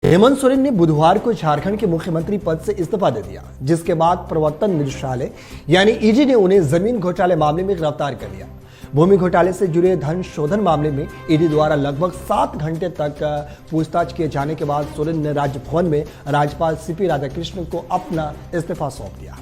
हेमंत सोरेन ने बुधवार को झारखंड के मुख्यमंत्री पद से इस्तीफा दे दिया, जिसके बाद प्रवर्तन निदेशालय यानी ईडी ने उन्हें जमीन घोटाले मामले में गिरफ्तार कर लिया। भूमि घोटाले से जुड़े धन शोधन मामले में ईडी द्वारा लगभग 7 घंटे तक पूछताछ किए जाने के बाद सोरेन ने राजभवन में राज्यपाल सीपी राधाकृष्णन को अपना इस्तीफा सौंप दिया।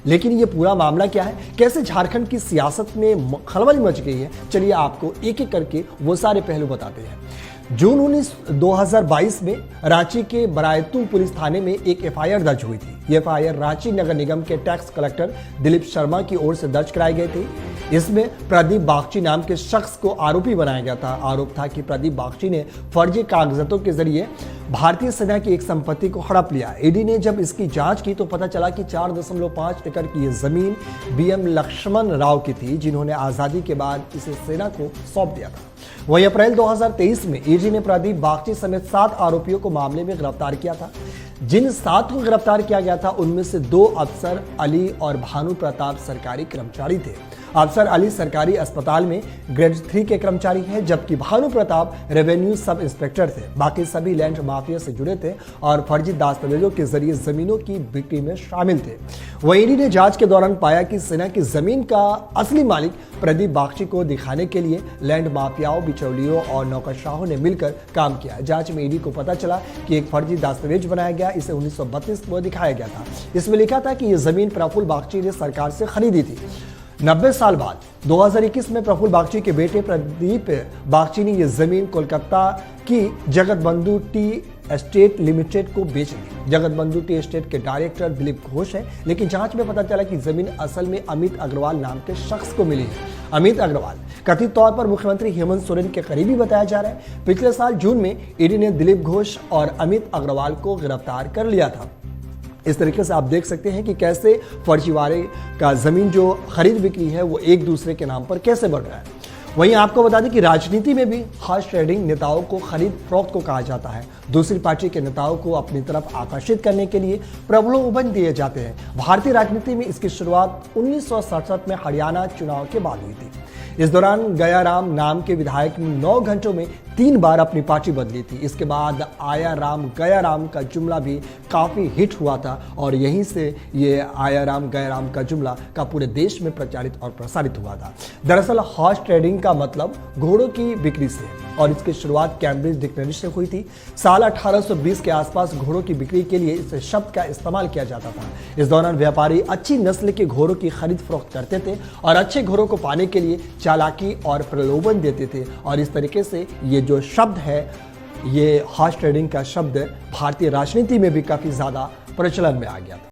लेकिन ये पूरा मामला क्या है, कैसे झारखंड की सियासत में खलबली मच गई है, चलिए आपको एक एक करके वो सारे पहलू बताते हैं। जून 19, 2022 में रांची के बरायतू पुलिस थाने में एक एफआईआर दर्ज हुई थी। ये एफआईआर रांची नगर निगम के टैक्स कलेक्टर दिलीप शर्मा की ओर से दर्ज कराई गई थी। इसमें प्रदीप बागची नाम के शख्स को आरोपी बनाया गया था। आरोप था कि प्रदीप बागची ने फर्जी कागजातों के जरिए भारतीय सेना की एक संपत्ति को हड़प लिया। ईडी ने जब इसकी जांच की तो पता चला कि 4.5 एकड़ की ये जमीन बीएम लक्ष्मण राव की थी, जिन्होंने आजादी के बाद इसे सेना को सौंप दिया था। वहीं अप्रैल 2023 में ईडी ने प्रदीप बागची समेत 7 आरोपियों को मामले में गिरफ्तार किया था। जिन 7 को गिरफ्तार किया गया था उनमें से 2 अफसर अली और भानु प्रताप सरकारी कर्मचारी थे। अफसर अली सरकारी अस्पताल में ग्रेड 3 के कर्मचारी हैं, जबकि Bhanu Pratap revenue sub inspector थे। बाकी सभी लैंड माफिया से जुड़े थे और फर्जी दस्तावेजों के जरिए जमीनों की बिक्री में शामिल थे। वहीं ईडी ने जांच के दौरान पाया कि सेना की जमीन का असली मालिक प्रदीप बागची को दिखाने के लिए लैंड माफियाओं, बिचौलियों और नौकरशाहों ने मिलकर काम किया। जांच में ईडी को पता चला कि एक फर्जी दस्तावेज बनाया गया, इसे 1932 में दिखाया गया था। इसमें लिखा था कि यह जमीन प्रफुल्ल बागची ने सरकार से खरीदी थी। 90 साल बाद 2021 में प्रफुल्ल बागची के बेटे प्रदीप बागची ने यह जमीन कोलकाता की जगतबंधु टी एस्टेट लिमिटेड को बेच दी। जगतबंधु टी एस्टेट के डायरेक्टर दिलीप घोष हैं, लेकिन जांच में पता चला कि जमीन असल में अमित अग्रवाल नाम के शख्स को मिली है। अमित अग्रवाल कथित तौर पर मुख्यमंत्री हेमंत सोरेन के करीबी बताया जा रहा है। पिछले साल जून में ईडी ने दिलीप घोष और अमित अग्रवाल को गिरफ्तार कर लिया था। इस तरीके से आप देख सकते हैं कि कैसे फर्जीवाड़े का जमीन जो खरीद बिक्री है वो एक दूसरे के नाम पर कैसे बढ़ रहा है। वहीं आपको बता दें कि राजनीति में भी हॉर्स ट्रेडिंग नेताओं को खरीद फरोख्त को कहा जाता है। दूसरी पार्टी के नेताओं को अपनी तरफ आकर्षित करने के लिए प्रलोभन दिए जाते हैं। भारतीय राजनीति में इसकी शुरुआत 1967 में हरियाणा चुनाव के बाद हुई थी। इस दौरान गयाराम नाम के विधायक ने 9 घंटों में 3 बार अपनी पार्टी बदली थी। इसके बाद आया राम गया राम का जुमला भी काफ़ी हिट हुआ था और यहीं से ये आया राम गया राम का जुमला का पूरे देश में प्रचारित और प्रसारित हुआ था। दरअसल हॉर्स ट्रेडिंग का मतलब घोड़ों की बिक्री से और इसकी शुरुआत कैम्ब्रिज डिक्शनरी से हुई थी। साल 1820 के आसपास घोड़ों की बिक्री के लिए इस शब्द का इस्तेमाल किया जाता था। इस दौरान व्यापारी अच्छी नस्ल के घोड़ों की खरीद फरोख्त करते थे और अच्छे घोड़ों को पाने के लिए चालाकी और प्रलोभन देते थे और इस तरीके से ये जो शब्द है, ये हॉर्स ट्रेडिंग का शब्द भारतीय राजनीति में भी काफ़ी ज़्यादा प्रचलन में आ गया था।